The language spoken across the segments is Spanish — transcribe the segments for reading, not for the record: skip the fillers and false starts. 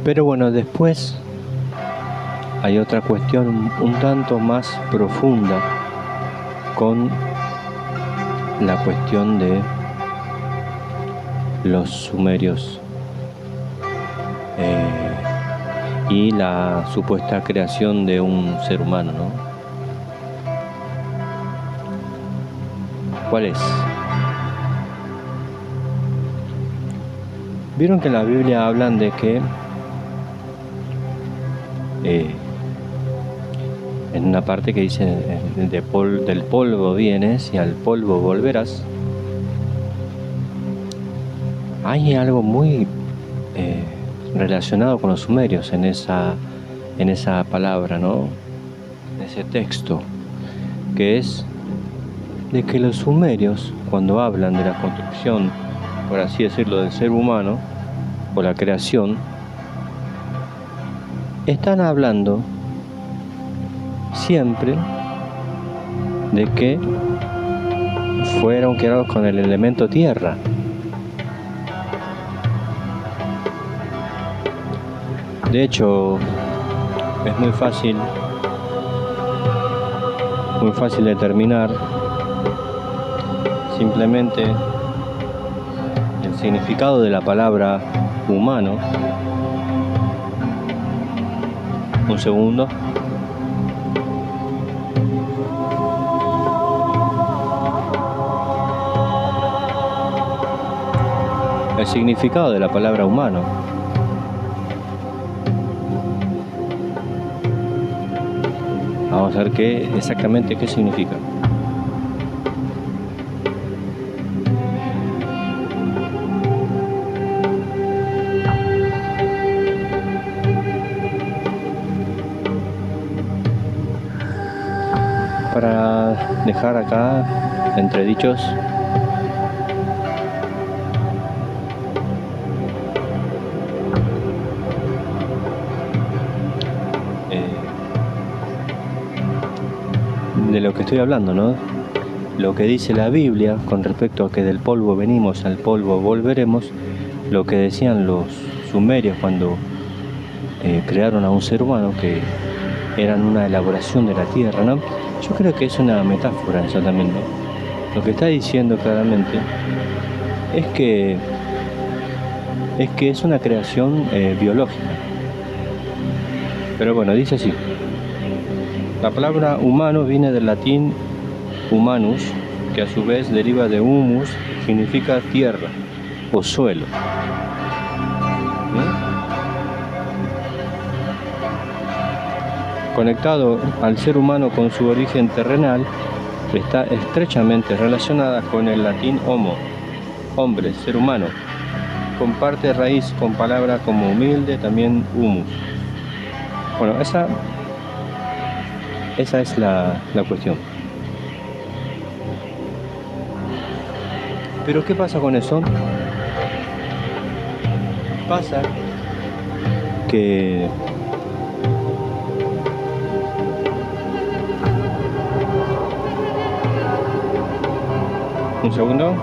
Pero bueno, después hay otra cuestión un tanto más profunda con la cuestión de los sumerios y la supuesta creación de un ser humano, ¿no? ¿Cuál es? Vieron que en la Biblia hablan de que en una parte que dice del polvo vienes y al polvo volverás. Hay algo muy relacionado con los sumerios en esa palabra, ¿no? En ese texto, que es de que los sumerios, cuando hablan de la construcción, por así decirlo, del ser humano, o la creación, están hablando siempre de que fueron creados con el elemento tierra. De hecho, es muy fácil determinar simplemente el significado de la palabra humano. Un segundo. El significado de la palabra humano. Vamos a ver exactamente qué significa. Para dejar acá entredichos, de lo que estoy hablando, ¿no? Lo que dice la Biblia con respecto a que del polvo venimos, al polvo volveremos, lo que decían los sumerios cuando crearon a un ser humano, que eran una elaboración de la tierra, ¿no? Yo creo que es una metáfora eso también, ¿no? Lo que está diciendo claramente es que es una creación biológica. Pero bueno, dice así. La palabra humano viene del latín humanus, que a su vez deriva de humus, significa tierra o suelo. Conectado al ser humano con su origen terrenal, está estrechamente relacionada con el latín homo, hombre, ser humano. Comparte raíz con palabras como humilde, también humus. Bueno, esa es la cuestión. Pero ¿qué pasa con eso? Pasa que un segundo.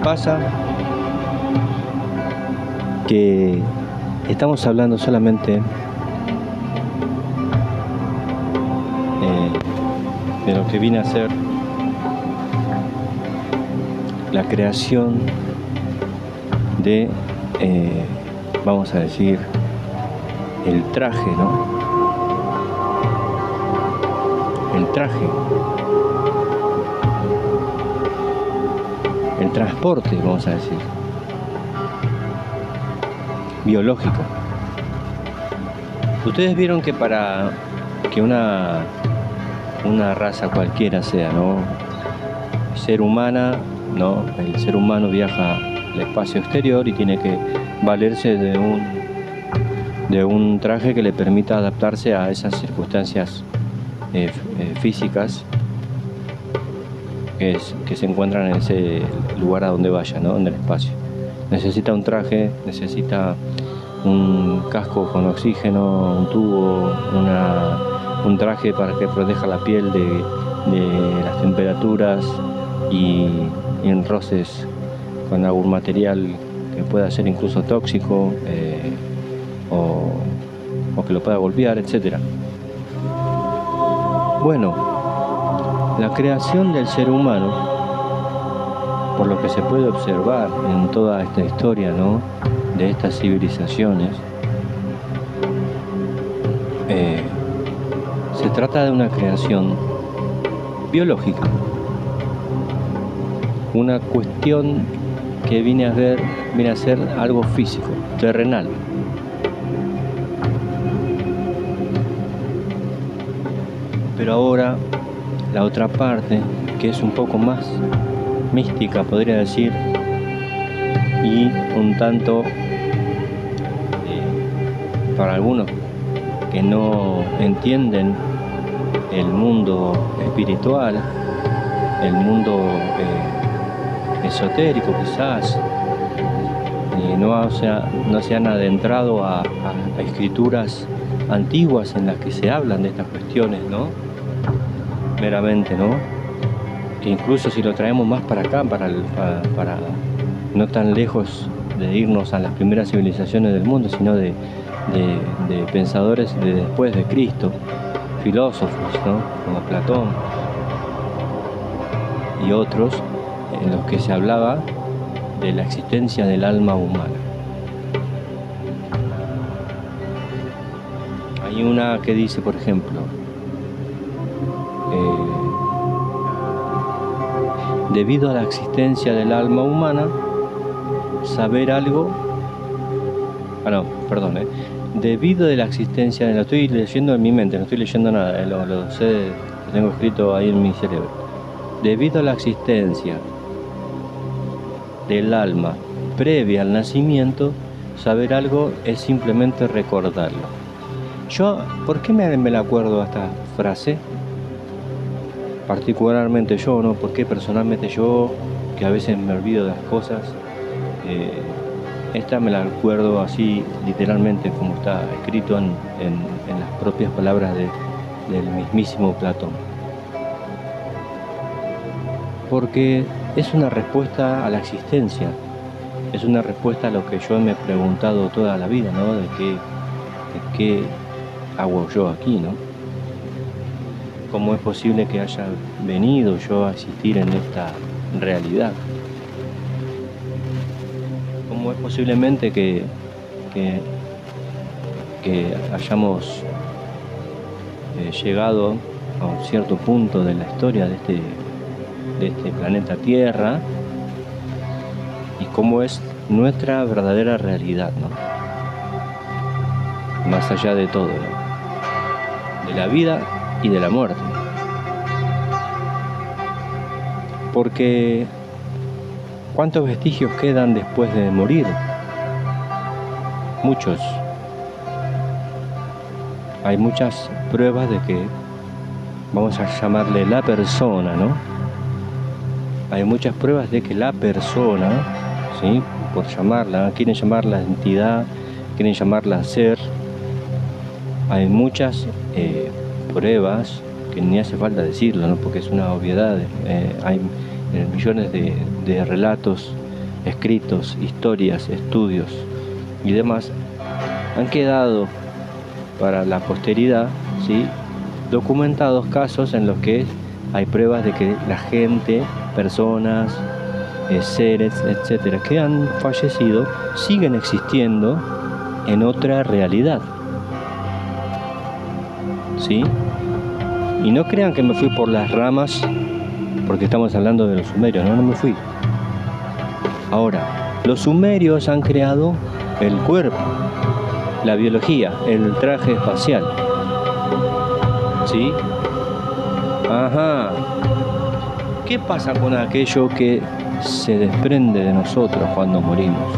Pasa que estamos hablando solamente de lo que viene a ser la creación de, vamos a decir, el traje, ¿no? El traje, el transporte, vamos a decir, biológico. Ustedes vieron que para que una raza cualquiera sea, ¿no? Ser humana, ¿no? El ser humano viaja al espacio exterior y tiene que valerse de un traje que le permita adaptarse a esas circunstancias físicas que se encuentran en ese lugar a donde vaya, ¿no? En el espacio. Necesita un traje, necesita un casco con oxígeno, un tubo, un traje para que proteja la piel de las temperaturas y en roces con algún material que pueda ser incluso tóxico o que lo pueda golpear, etc. Bueno, la creación del ser humano, por lo que se puede observar en toda esta historia, ¿no?, de estas civilizaciones, se trata de una creación biológica, una cuestión que viene a ser algo físico, terrenal. Pero ahora la otra parte, que es un poco más mística, podría decir, y un tanto para algunos que no entienden el mundo espiritual, el mundo esotérico quizás, no se han adentrado a escrituras antiguas en las que se hablan de estas cuestiones, ¿no? Meramente, ¿no? Que incluso si lo traemos más para acá, para no tan lejos de irnos a las primeras civilizaciones del mundo, sino de pensadores de después de Cristo, filósofos, ¿no?, como Platón y otros, en los que se hablaba de la existencia del alma humana. Hay una que dice, por ejemplo, debido a la existencia del alma humana, saber algo... Debido a la existencia... Lo estoy leyendo en mi mente, no estoy leyendo nada, lo sé, lo tengo escrito ahí en mi cerebro. Debido a la existencia del alma previa al nacimiento, saber algo es simplemente recordarlo. ¿Por qué me la acuerdo a esta frase? Particularmente yo, ¿no? Porque personalmente yo, que a veces me olvido de las cosas, esta me la acuerdo así literalmente como está escrito en las propias palabras del mismísimo Platón. Porque es una respuesta a la existencia, es una respuesta a lo que yo me he preguntado toda la vida, ¿no? De qué hago yo aquí, ¿no? ¿Cómo es posible que haya venido yo a existir en esta realidad? ¿Cómo es posiblemente que hayamos llegado a un cierto punto de la historia de este planeta Tierra, y cómo es nuestra verdadera realidad, ¿no? Más allá de todo, ¿no?, de la vida y de la muerte? Porque ¿cuántos vestigios quedan después de morir? Muchos. Hay muchas pruebas de que, vamos a llamarle la persona, ¿no? Hay muchas pruebas de que la persona, ¿sí?, por llamarla, quieren llamarla entidad, quieren llamarla ser. Hay muchas pruebas que ni hace falta decirlo, ¿no?, porque es una obviedad. Hay millones de relatos escritos, historias, estudios y demás, han quedado para la posteridad, ¿sí?, documentados casos en los que hay pruebas de que la gente, personas, seres, etcétera, que han fallecido, siguen existiendo en otra realidad, ¿sí? Y no crean que me fui por las ramas porque estamos hablando de los sumerios, no me fui. Ahora, los sumerios han creado el cuerpo, la biología, el traje espacial, ¿sí? Ajá. ¿Qué pasa con aquello que se desprende de nosotros cuando morimos?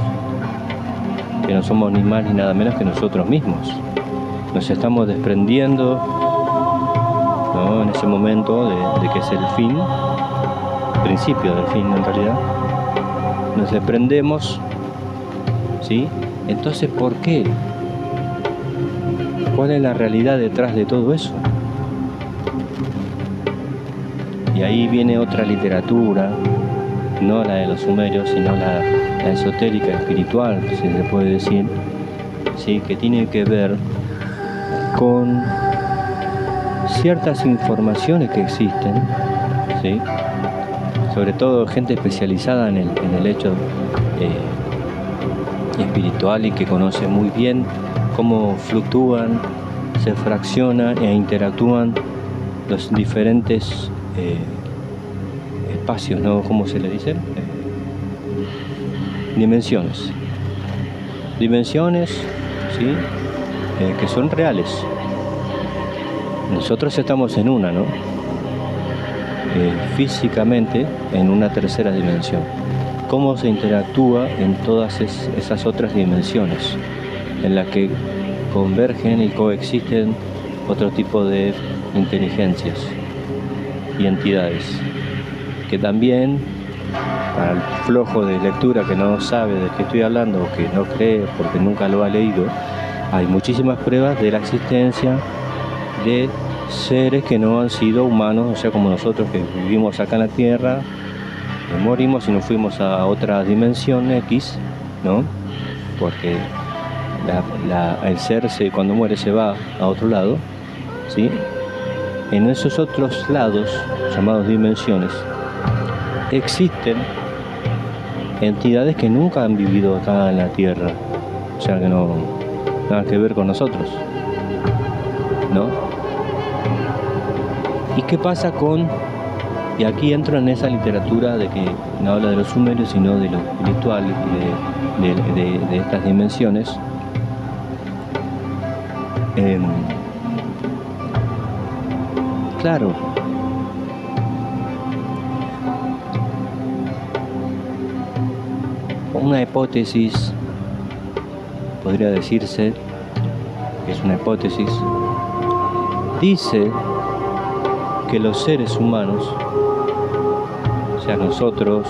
Que no somos ni más ni nada menos que nosotros mismos. Nos estamos desprendiendo, ¿no?, en ese momento de que es el fin, principio del fin en realidad. Nos desprendemos, ¿sí? Entonces, ¿por qué? ¿Cuál es la realidad detrás de todo eso? Y ahí viene otra literatura, no la de los sumerios, sino la esotérica, espiritual, si se puede decir, ¿sí? Que tiene que ver con ciertas informaciones que existen, ¿sí? Sobre todo gente especializada en el hecho espiritual y que conoce muy bien cómo fluctúan, se fraccionan e interactúan los diferentes espacios, ¿no? ¿Cómo se le dice? Dimensiones. Dimensiones, ¿sí? Que son reales. Nosotros estamos en una, ¿no? Físicamente en una tercera dimensión. ¿Cómo se interactúa en todas esas otras dimensiones en las que convergen y coexisten otro tipo de inteligencias y entidades? Que también, para el flojo de lectura que no sabe de qué estoy hablando o que no cree porque nunca lo ha leído, hay muchísimas pruebas de la existencia de seres que no han sido humanos, o sea, como nosotros que vivimos acá en la Tierra, morimos y nos fuimos a otra dimensión X, ¿no? Porque el ser cuando muere se va a otro lado, ¿sí? En esos otros lados, llamados dimensiones, existen entidades que nunca han vivido acá en la Tierra, o sea, que no nada que ver con nosotros, ¿no? ¿Y qué pasa y aquí entro en esa literatura de que no habla de los sumerios, sino de lo espiritual y de estas dimensiones? Claro, una hipótesis, podría decirse que es una hipótesis, dice que los seres humanos, o sea nosotros,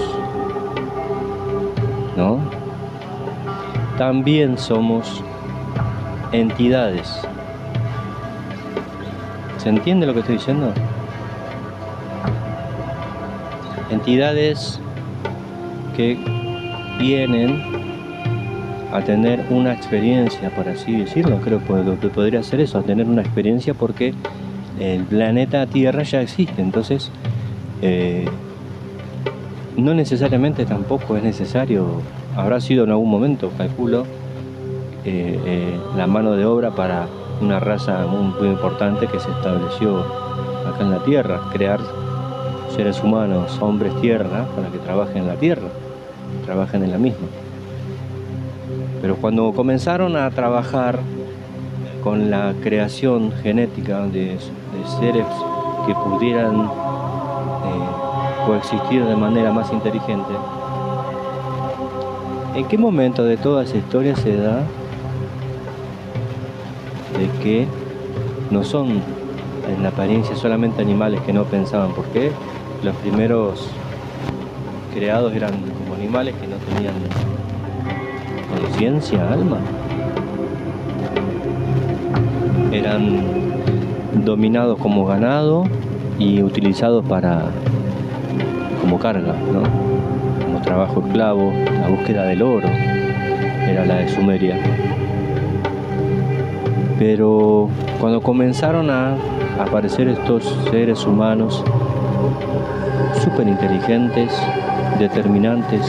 ¿no? También somos entidades. ¿Se entiende lo que estoy diciendo? Entidades que vienen a tener una experiencia, por así decirlo, creo que podría ser eso, a tener una experiencia porque el planeta Tierra ya existe, entonces no necesariamente tampoco es necesario, habrá sido en algún momento, calculo, la mano de obra para una raza muy importante que se estableció acá en la Tierra, crear seres humanos, hombres tierra, para que trabajen en la Tierra, trabajen en la misma. Pero cuando comenzaron a trabajar con la creación genética de seres que pudieran coexistir de manera más inteligente, ¿en qué momento de toda esa historia se da de que no son en la apariencia solamente animales que no pensaban? Porque los primeros creados eran como animales que no tenían conciencia, alma. Eran dominados como ganado y utilizados como carga, ¿no? Como trabajo esclavo. La búsqueda del oro era la de Sumeria. Pero cuando comenzaron a aparecer estos seres humanos súper inteligentes, determinantes,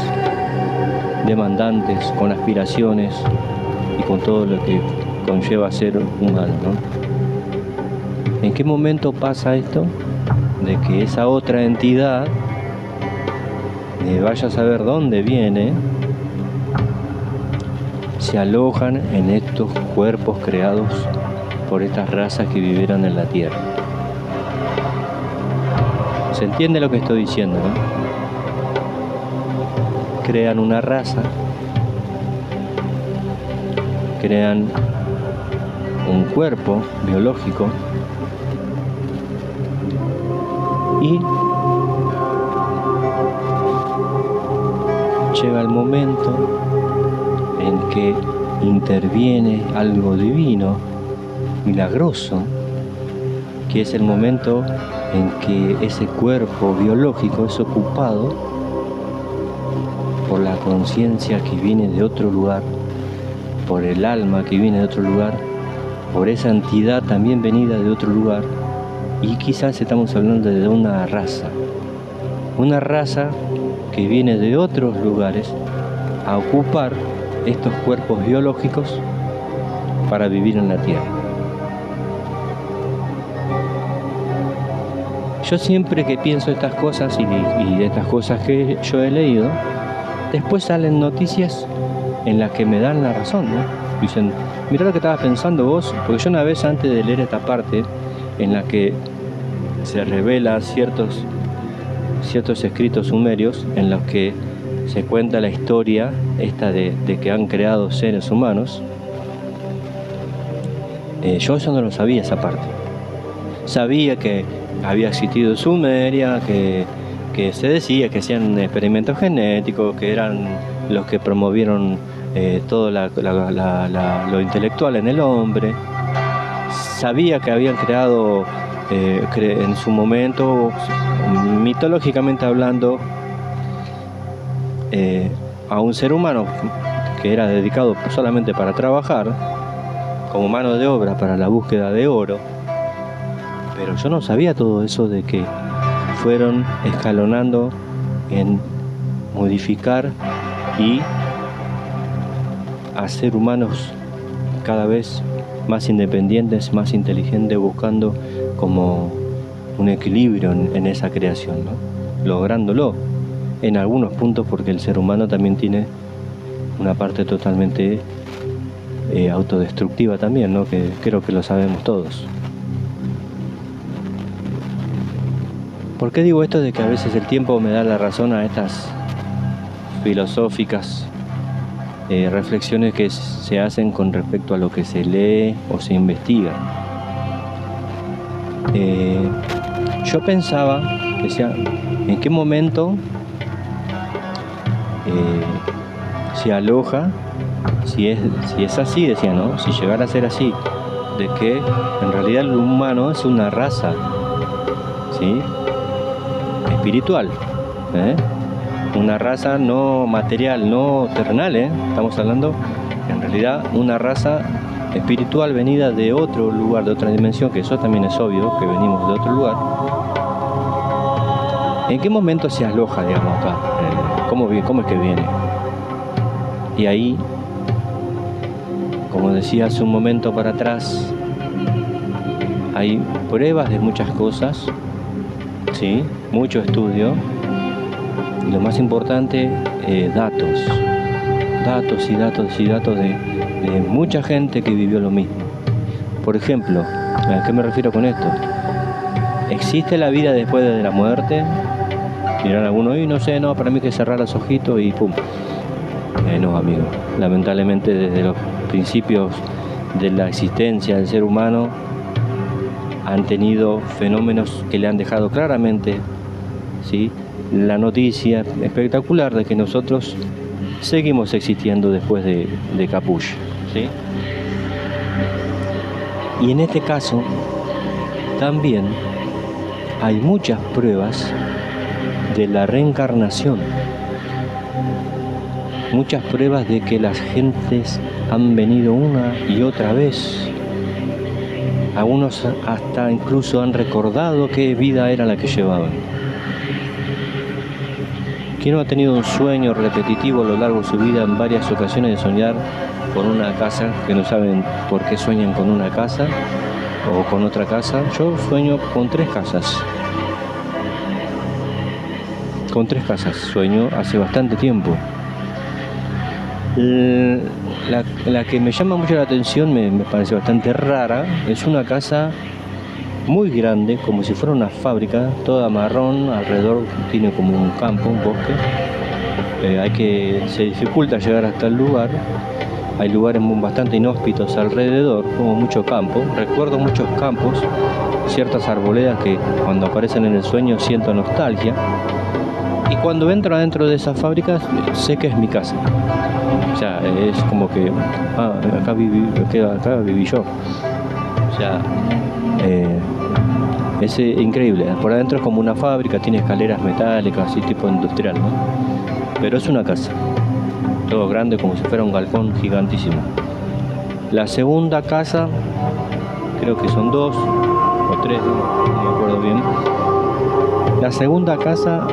demandantes, con aspiraciones y con todo lo que conlleva ser humano, ¿no? ¿En qué momento pasa esto? De que esa otra entidad, vaya a saber dónde viene, se alojan en estos cuerpos creados por estas razas que vivieron en la Tierra. ¿Se entiende lo que estoy diciendo, no? Crean una raza, crean un cuerpo biológico y llega el momento en que interviene algo divino, milagroso, que es el momento en que ese cuerpo biológico es ocupado por la conciencia que viene de otro lugar, por el alma que viene de otro lugar, por esa entidad también venida de otro lugar, y quizás estamos hablando de una raza que viene de otros lugares a ocupar estos cuerpos biológicos para vivir en la Tierra. Yo siempre que pienso estas cosas y de estas cosas que yo he leído, después salen noticias en las que me dan la razón, ¿no? Dicen, mirá lo que estabas pensando vos, porque yo una vez antes de leer esta parte en la que se revela ciertos escritos sumerios en los que se cuenta la historia esta de que han creado seres humanos, yo eso no lo sabía, esa parte. Sabía que había existido Sumeria, que se decía que hacían experimentos genéticos, que eran los que promovieron todo lo intelectual en el hombre. Sabía que habían creado en su momento, mitológicamente hablando, a un ser humano que era dedicado solamente para trabajar, como mano de obra para la búsqueda de oro. Pero yo no sabía todo eso de que fueron escalonando en modificar y hacer humanos cada vez más independientes, más inteligentes, buscando como un equilibrio en esa creación, ¿no? Lográndolo en algunos puntos, porque el ser humano también tiene una parte totalmente autodestructiva también, ¿no? Que creo que lo sabemos todos. ¿Por qué digo esto de que a veces el tiempo me da la razón a estas filosóficas reflexiones que se hacen con respecto a lo que se lee o se investiga? Yo pensaba, decía, ¿en qué momento se aloja, si es así, decía, ¿no? Si llegara a ser así, de que en realidad el humano es una raza, ¿sí? Espiritual, una raza no material, no terrenal, estamos hablando en realidad una raza espiritual venida de otro lugar, de otra dimensión, que eso también es obvio, que venimos de otro lugar. ¿En qué momento se aloja, digamos, acá? ¿Cómo es que viene? Y ahí, como decía hace un momento para atrás, hay pruebas de muchas cosas, ¿sí? Mucho estudio, y lo más importante, datos de mucha gente que vivió lo mismo. Por ejemplo, ¿a qué me refiero con esto? ¿Existe la vida después de la muerte? Dirán algunos, y no sé, no, para mí hay que cerrar los ojitos y pum. No, amigo, lamentablemente desde los principios de la existencia del ser humano han tenido fenómenos que le han dejado claramente, ¿sí?, la noticia espectacular de que nosotros seguimos existiendo después de Capullo, ¿sí? Y en este caso también hay muchas pruebas de la reencarnación, muchas pruebas de que las gentes han venido una y otra vez. Algunos hasta incluso han recordado qué vida era la que llevaban. ¿Quién no ha tenido un sueño repetitivo a lo largo de su vida en varias ocasiones de soñar con una casa, que no saben por qué sueñan con una casa o con otra casa? Yo sueño con 3 casas. Con 3 casas sueño hace bastante tiempo. La que me llama mucho la atención, me parece bastante rara, es una casa muy grande, como si fuera una fábrica, toda marrón, alrededor tiene como un campo, un bosque. Se dificulta llegar hasta el lugar, hay lugares bastante inhóspitos alrededor, como mucho campo. Recuerdo muchos campos, ciertas arboledas que cuando aparecen en el sueño siento nostalgia. Y cuando entro adentro de esas fábricas, sé que es mi casa. O sea, es como que, acá viví yo. O sea, es increíble. Por adentro es como una fábrica, tiene escaleras metálicas, así tipo industrial, ¿no? pero es una casa, todo grande como si fuera un galpón gigantísimo. La segunda casa, creo que son 2 o 3, no me acuerdo bien. La segunda casa,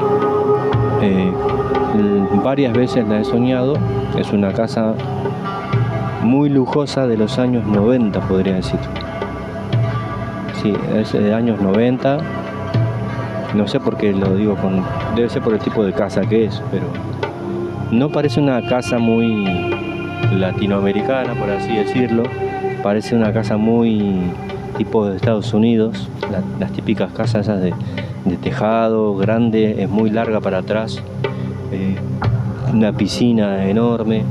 varias veces la he soñado, es una casa muy lujosa de los años 90, podría decir. Sí, es de años 90. No sé por qué lo digo debe ser por el tipo de casa que es, pero no parece una casa muy latinoamericana, por así decirlo. Parece una casa muy tipo de Estados Unidos, las típicas casas esas de tejado grande, es muy larga para atrás, una piscina enorme,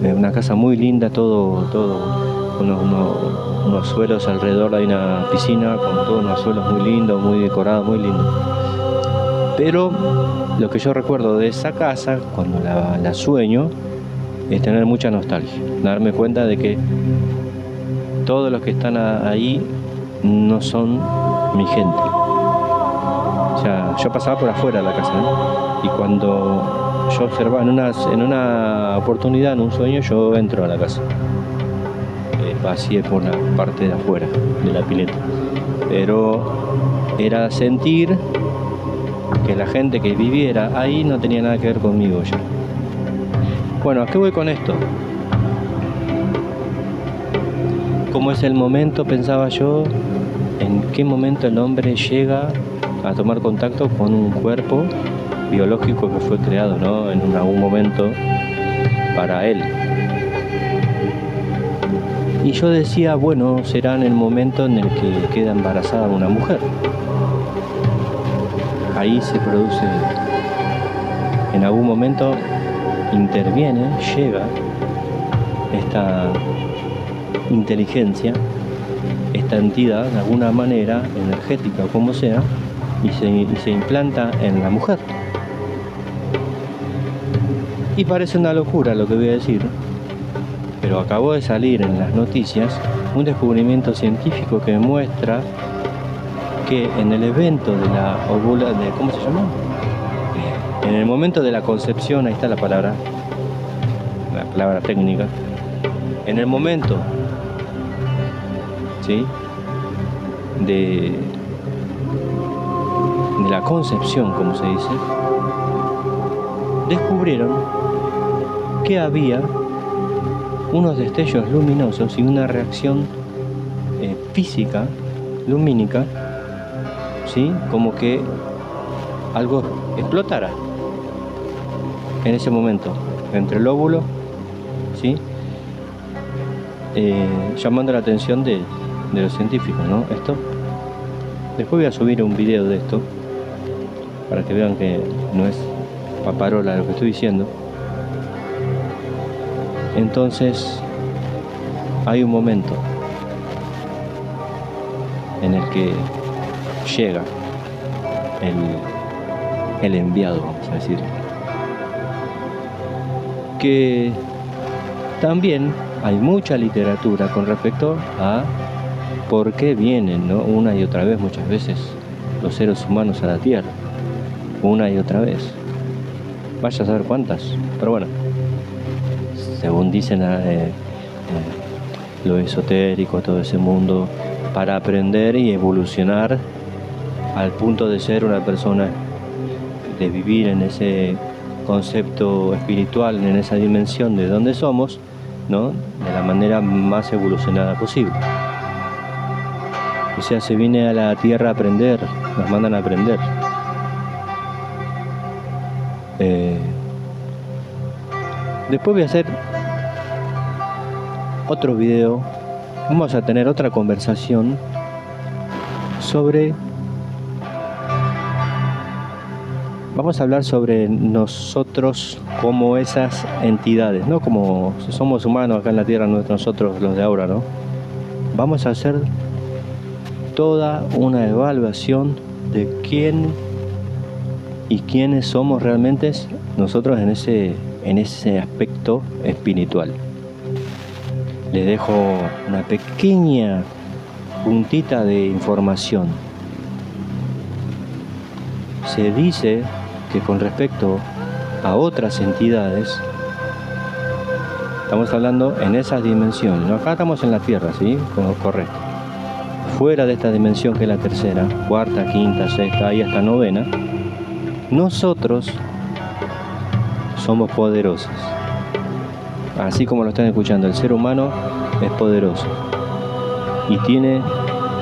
una casa muy linda, todo unos suelos alrededor, hay una piscina con todos unos suelos muy lindos, muy decorados, muy lindo. Pero lo que yo recuerdo de esa casa, cuando la sueño, es tener mucha nostalgia, darme cuenta de que todos los que están ahí no son mi gente. O sea, yo pasaba por afuera de la casa, ¿no? Y cuando yo observaba en una oportunidad, en un sueño, yo entro a la casa. Pasé por la parte de afuera de la pileta. Pero era sentir que la gente que viviera ahí no tenía nada que ver conmigo ya. Bueno, ¿a qué voy con esto? ¿Cómo es el momento, pensaba yo, en qué momento el hombre llega a tomar contacto con un cuerpo biológico que fue creado, ¿no? En algún momento para él? Y yo decía, bueno, será en el momento en el que queda embarazada una mujer. Ahí se produce, en algún momento interviene, llega esta inteligencia, esta entidad, de alguna manera, energética o como sea, y se implanta en la mujer. Y parece una locura lo que voy a decir, pero acabó de salir en las noticias un descubrimiento científico que muestra que en el evento de la ¿cómo se llama? En el momento de la concepción, ahí está la palabra técnica, en el momento, ¿sí?, de la concepción, como se dice, descubrieron que había unos destellos luminosos y una reacción física, lumínica, ¿sí?, como que algo explotara en ese momento entre el óvulo, ¿sí?, llamando la atención de los científicos, ¿no? Esto, después voy a subir un video de esto para que vean que no es paparola lo que estoy diciendo. Entonces hay un momento en el que llega el enviado, vamos a decir, que también hay mucha literatura con respecto a por qué vienen, ¿no?, una y otra vez, muchas veces, los seres humanos a la Tierra, una y otra vez. Vaya a saber cuántas, pero bueno, según dicen lo esotérico, todo ese mundo, para aprender y evolucionar al punto de ser una persona, de vivir en ese concepto espiritual, en esa dimensión de donde somos, ¿no?, de la manera más evolucionada posible. O sea, se viene a la Tierra a aprender, nos mandan a aprender. Después voy a hacer otro video, vamos a tener otra conversación vamos a hablar sobre nosotros como esas entidades, no como somos humanos acá en la Tierra, nosotros los de ahora, ¿no? Vamos a hacer toda una evaluación de quién y quiénes somos realmente nosotros en ese aspecto espiritual. Les dejo una pequeña puntita de información. Se dice que con respecto a otras entidades. Estamos hablando en esas dimensiones. Acá estamos en la Tierra, ¿sí? Correcto. Fuera de esta dimensión que es la tercera, cuarta, quinta, sexta y hasta novena, nosotros somos poderosos. Así como lo están escuchando, el ser humano es poderoso. Y tiene,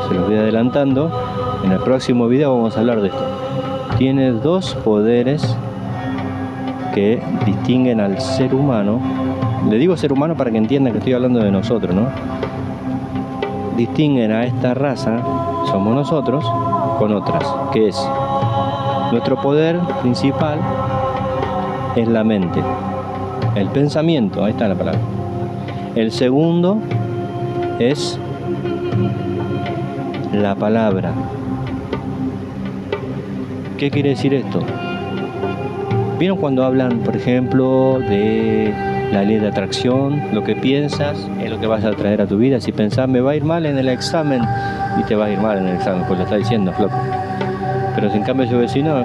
se los voy adelantando, en el próximo video vamos a hablar de esto. Tiene dos poderes que distinguen al ser humano. Le digo ser humano para que entiendan que estoy hablando de nosotros, ¿no? Distinguen a esta raza, somos nosotros, con otras, que es nuestro poder principal es la mente, el pensamiento, ahí está la palabra. El segundo es la palabra. ¿Qué quiere decir esto? ¿Vieron cuando hablan, por ejemplo, de la ley de atracción? Lo que piensas es lo que vas a atraer a tu vida. Si pensás, me va a ir mal en el examen, y te va a ir mal en el examen, pues lo está diciendo, flojo. Pero si en cambio yo decís, no,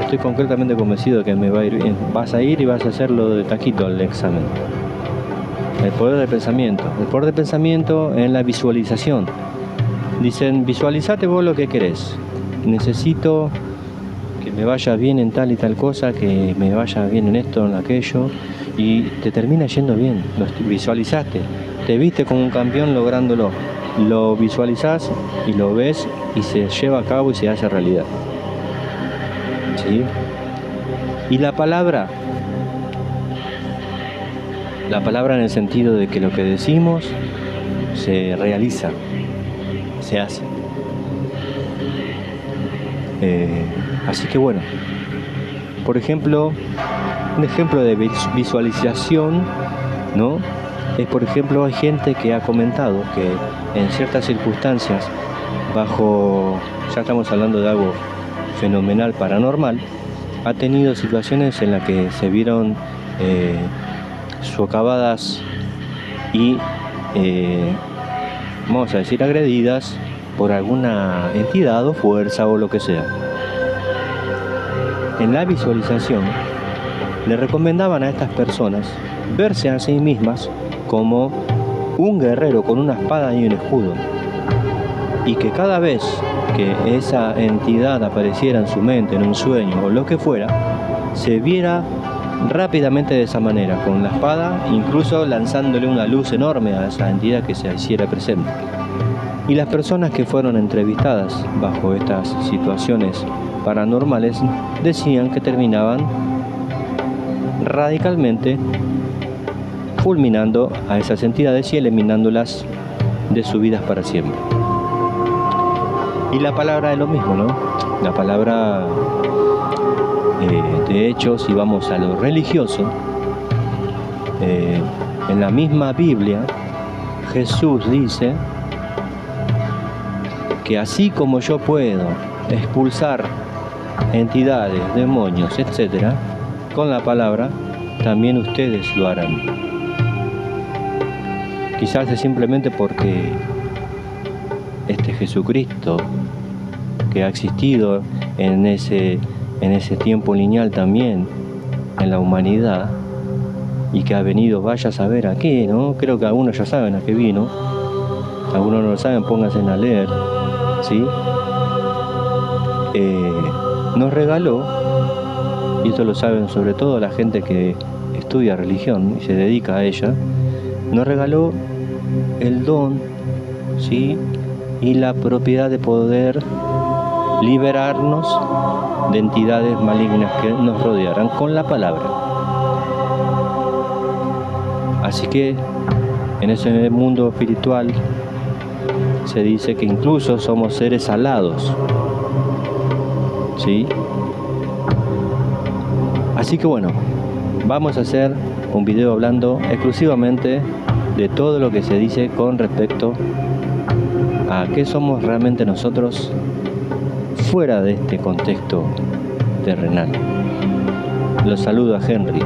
estoy concretamente convencido de que me va a ir bien, vas a ir y vas a hacerlo de taquito al examen. El poder del pensamiento. El poder del pensamiento en la visualización. Dicen, visualizate vos lo que querés. Necesito que me vaya bien en tal y tal cosa, que me vaya bien en esto, en aquello, y te termina yendo bien. Lo visualizaste, te viste como un campeón lográndolo, lo visualizás y lo ves y se lleva a cabo y se hace realidad. ¿Sí? Y la palabra en el sentido de que lo que decimos se realiza, se hace. Así que bueno, por ejemplo, un ejemplo de visualización, ¿no? Es, por ejemplo, hay gente que ha comentado que en ciertas circunstancias, bajo, ya estamos hablando de algo fenomenal, paranormal, ha tenido situaciones en las que se vieron socavadas y, vamos a decir, agredidas por alguna entidad o fuerza o lo que sea. En la visualización le recomendaban a estas personas verse a sí mismas como un guerrero con una espada y un escudo, y que cada vez que esa entidad apareciera en su mente, en un sueño o lo que fuera, se viera rápidamente de esa manera, con la espada, incluso lanzándole una luz enorme a esa entidad que se hiciera presente. Y las personas que fueron entrevistadas bajo estas situaciones paranormales decían que terminaban radicalmente fulminando a esas entidades y eliminándolas de sus vidas para siempre. Y la palabra es lo mismo, ¿no? La palabra, de hecho, si vamos a lo religioso, en la misma Biblia, Jesús dice que así como yo puedo expulsar entidades, demonios, etc., con la palabra, también ustedes lo harán. Quizás es simplemente porque este Jesucristo, que ha existido en ese tiempo lineal también, en la humanidad, y que ha venido, vaya a saber a qué, ¿no? Creo que algunos ya saben a qué vino, algunos no lo saben, pónganse a leer, ¿sí? Nos regaló, y esto lo saben sobre todo la gente que estudia religión y se dedica a ella, nos regaló el don, ¿sí? Y la propiedad de poder liberarnos de entidades malignas que nos rodearan con la palabra. Así que en ese mundo espiritual se dice que incluso somos seres alados, ¿sí? Así que bueno, vamos a hacer un video hablando exclusivamente de todo lo que se dice con respecto a qué somos realmente nosotros fuera de este contexto terrenal. Los saludo a Henry.